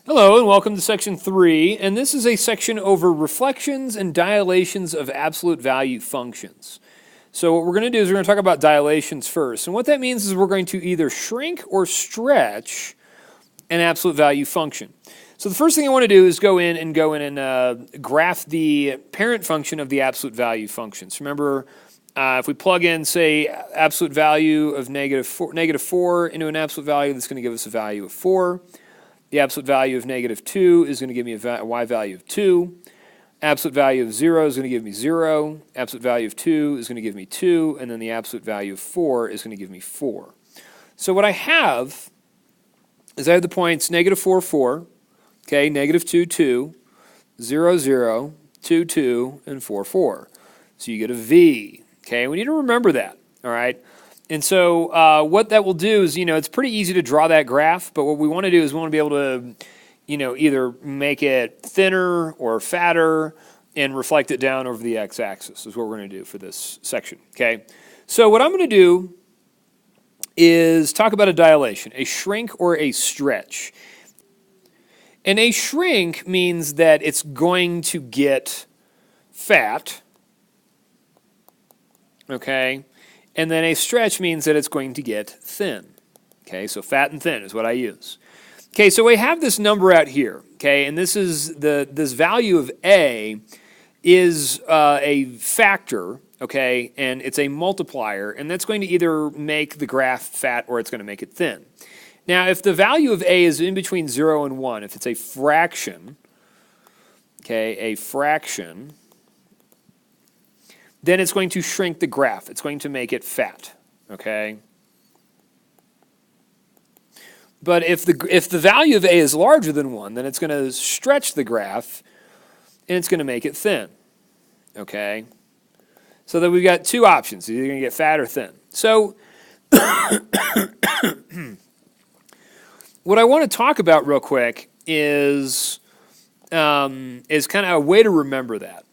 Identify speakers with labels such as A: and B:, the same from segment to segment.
A: Hello and welcome to section 3, and this is a section over reflections and dilations of absolute value functions. So what we're going to do is we're going to talk about dilations first, and what that means is we're going to either shrink or stretch an absolute value function. So the first thing I want to do is go in and graph the parent function of the absolute value functions. Remember, if we plug in, say, absolute value of negative 4 into an absolute value, that's going to give us a value of 4. The absolute value of negative 2 is going to give me a y value of 2. Absolute value of 0 is going to give me 0. Absolute value of 2 is going to give me 2. And then the absolute value of 4 is going to give me 4. So what I have is I have the points negative 4, 4, okay, negative 2, 2, 0, 0, 2, 2, and 4, 4. So you get a V, okay? We need to remember that, all right? And so what that will do is, it's pretty easy to draw that graph, but what we want to do is we want to be able to, either make it thinner or fatter and reflect it down over the x-axis is what we're going to do for this section, okay? So what I'm going to do is talk about a dilation, a shrink or a stretch. And a shrink means that it's going to get fat, okay? And then a stretch means that it's going to get thin. Okay, so fat and thin is what I use. Okay, so we have this number out here. Okay, and this is this value of A is a factor. Okay, and it's a multiplier, and that's going to either make the graph fat or it's going to make it thin. Now, if the value of A is in between 0 and 1, if it's a fraction, okay, a fraction, then it's going to shrink the graph. It's going to make it fat, okay? But if the value of A is larger than 1, then it's going to stretch the graph, and it's going to make it thin, okay? So then we've got two options. You're either going to get fat or thin. So what I want to talk about real quick is kind of a way to remember that.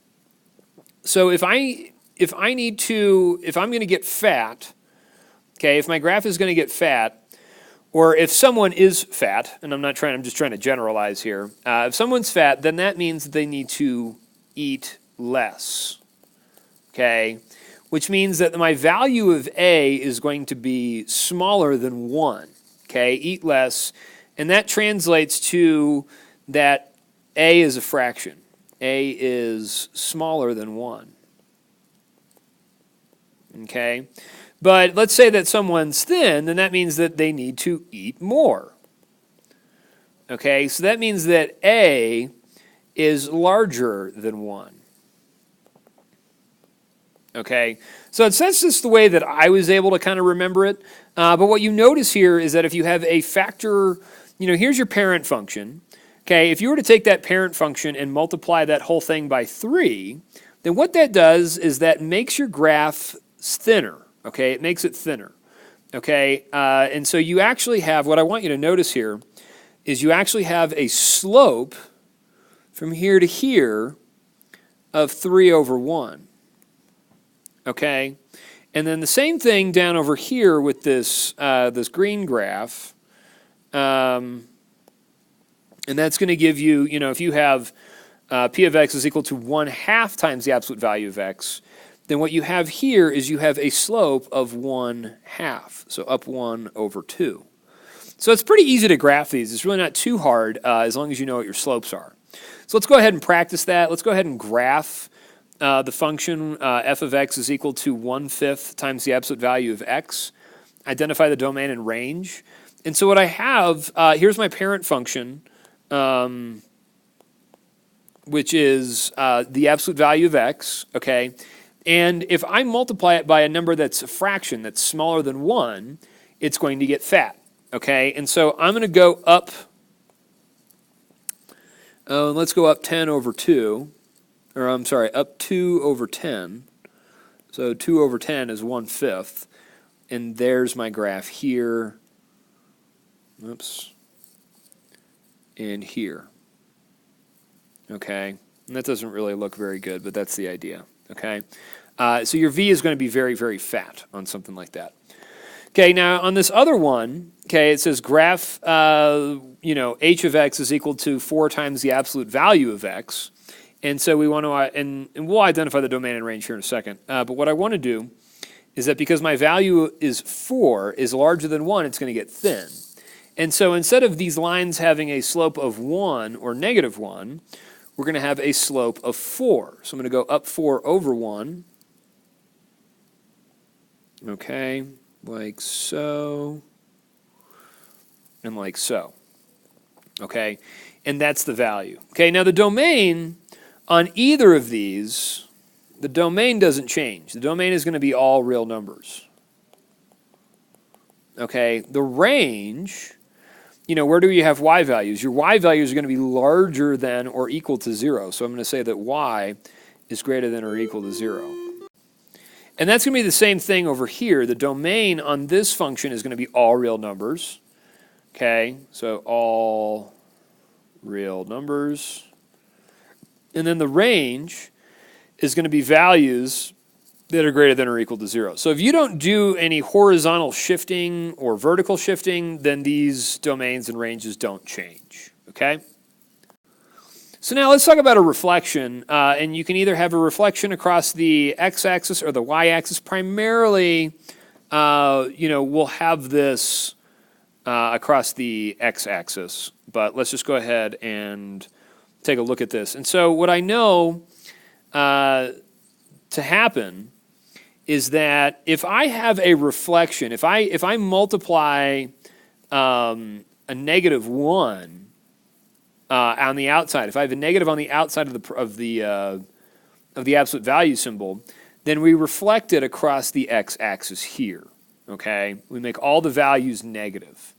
A: So if I'm going to get fat, okay, if my graph is going to get fat, or if someone is fat, and I'm just trying to generalize here. If someone's fat, then that means that they need to eat less, okay? Which means that my value of A is going to be smaller than 1, okay? Eat less, and that translates to that A is a fraction. A is smaller than 1. Okay, but let's say that someone's thin, then that means that they need to eat more. Okay, so that means that A is larger than 1. Okay, so that's just the way that I was able to kind of remember it. But what you notice here is that if you have a factor, here's your parent function. Okay, if you were to take that parent function and multiply that whole thing by 3, then what that does is that makes your graph thinner, okay? It makes it thinner, okay? And so you actually have, what I want you to notice here, is you actually have a slope from here to here of 3 over 1, okay? And then the same thing down over here with this, this green graph, and that's going to give you, if you have P of x is equal to 1/2 times the absolute value of x, then what you have here is you have a slope of 1/2, so up 1 over 2. So it's pretty easy to graph these. It's really not too hard as long as you know what your slopes are. So let's go ahead and practice that. Let's go ahead and graph the function f of x is equal to 1/5 times the absolute value of x. Identify the domain and range. And so what I have, here's my parent function, which is the absolute value of x, okay? And if I multiply it by a number that's a fraction, that's smaller than 1, it's going to get fat, okay? And so I'm going to go up, let's go up 10 over 2, or I'm sorry, up 2 over 10. So 2 over 10 is 1/5, and there's my graph here, oops, and here, okay? And that doesn't really look very good, but that's the idea, okay? So your V is going to be very, very fat on something like that. Okay, now on this other one, okay, it says graph, h of x is equal to 4 times the absolute value of x. And so we want to, and we'll identify the domain and range here in a second. But what I want to do is that because my value is 4 is larger than 1, it's going to get thin. And so instead of these lines having a slope of 1 or negative 1, we're going to have a slope of 4. So I'm going to go up 4 over 1. Okay, like so, and like so. Okay, and that's the value. Okay, now the domain on either of these, the domain doesn't change. The domain is going to be all real numbers. Okay, the range, where do you have y values? Your y values are going to be larger than or equal to 0. So I'm going to say that y is greater than or equal to 0. And that's going to be the same thing over here. The domain on this function is going to be all real numbers. Okay, so all real numbers. And then the range is going to be values that are greater than or equal to 0. So if you don't do any horizontal shifting or vertical shifting, then these domains and ranges don't change. Okay? So now let's talk about a reflection. And you can either have a reflection across the x-axis or the y-axis. Primarily, we'll have this across the x-axis. But let's just go ahead and take a look at this. And so what I know to happen is that if I have a reflection, if I multiply a negative 1 on the outside, if I have a negative on the outside of the absolute value symbol, then we reflect it across the x-axis here. Okay, we make all the values negative.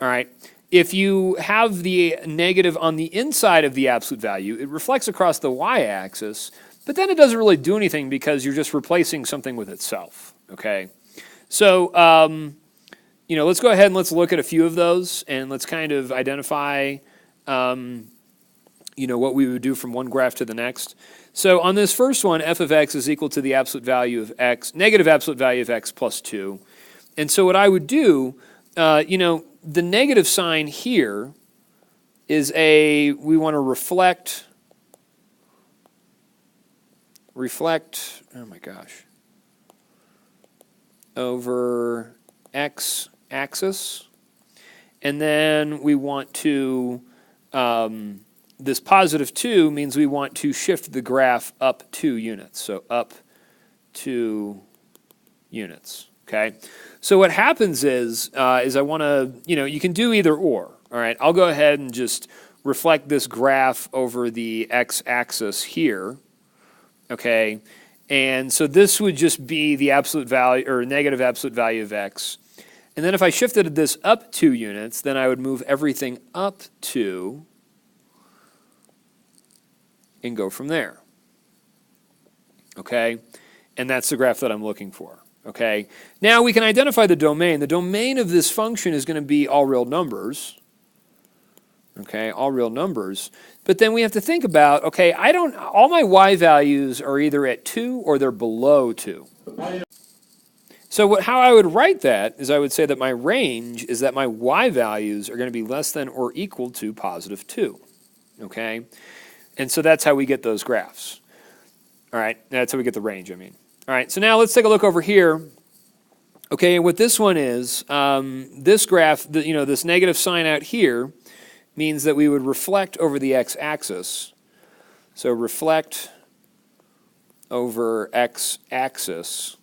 A: All right. If you have the negative on the inside of the absolute value, it reflects across the y-axis, but then it doesn't really do anything because you're just replacing something with itself, okay? So, let's go ahead and let's look at a few of those, and let's kind of identify, what we would do from one graph to the next. So on this first one, f of x is equal to the absolute value of x, negative absolute value of x plus 2. And so what I would do, the negative sign here is we want to reflect, oh my gosh, over x-axis. And then we want to, this positive 2 means we want to shift the graph up 2 units. So up 2 units, okay? So what happens is I want to, you can do either or, all right? I'll go ahead and just reflect this graph over the x-axis here, okay? And so this would just be the absolute value, or negative absolute value of x. And then if I shifted this up 2 units, then I would move everything up 2 and go from there, okay? And that's the graph that I'm looking for. Okay, now we can identify the domain. The domain of this function is going to be all real numbers. Okay, all real numbers. But then we have to think about, okay, all my y values are either at 2 or they're below 2. So how I would write that is I would say that my range is that my y values are going to be less than or equal to positive 2. Okay, and so that's how we get those graphs. All right, that's how we get the range, I mean. All right, so now let's take a look over here. Okay, and what this one is, this graph, this negative sign out here means that we would reflect over the x-axis. So reflect over x-axis.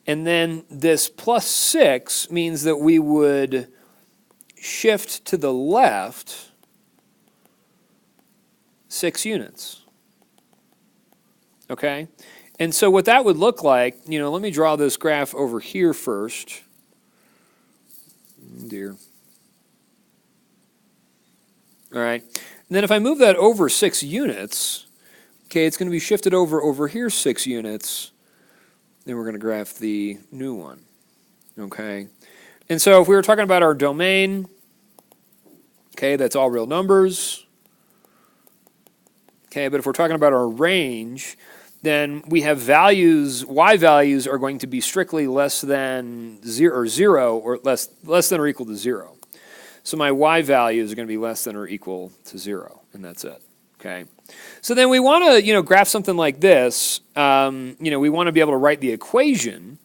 A: And then this plus 6 means that we would shift to the left 6 units. Okay? And so what that would look like, let me draw this graph over here first. Oh dear. All right. And then if I move that over 6 units, okay, it's going to be shifted over here 6 units. Then we're going to graph the new one. Okay. And so if we were talking about our domain, okay, that's all real numbers. Okay, but if we're talking about our range, then we have values, y values are going to be strictly less than 0 or less than or equal to 0. So my y values are going to be less than or equal to 0, and that's it. Okay. So then we want to, graph something like this. We want to be able to write the equation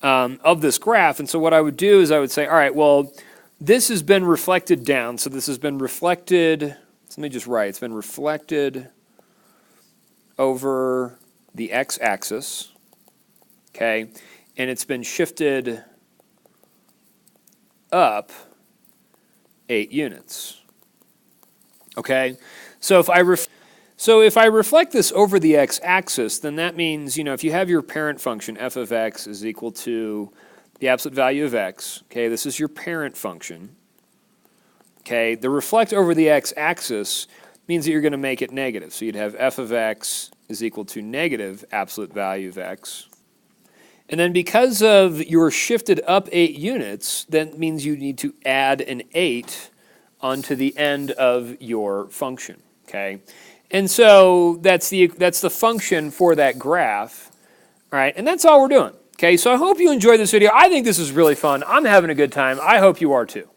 A: of this graph. And so what I would do is I would say, all right, well, this has been reflected down. So this has been reflected. Let me just write. It's been reflected over the x-axis. Okay. And it's been shifted up 8 units. Okay. So if I reflect this over the x-axis, then that means, if you have your parent function, f of x is equal to the absolute value of x, okay, this is your parent function, okay, the reflect over the x-axis means that you're going to make it negative. So you'd have f of x is equal to negative absolute value of x. And then because of your shifted up 8 units, that means you need to add an 8 onto the end of your function. Okay, and so that's the function for that graph, all right, and that's all we're doing. Okay, so I hope you enjoyed this video. I think this is really fun. I'm having a good time. I hope you are too.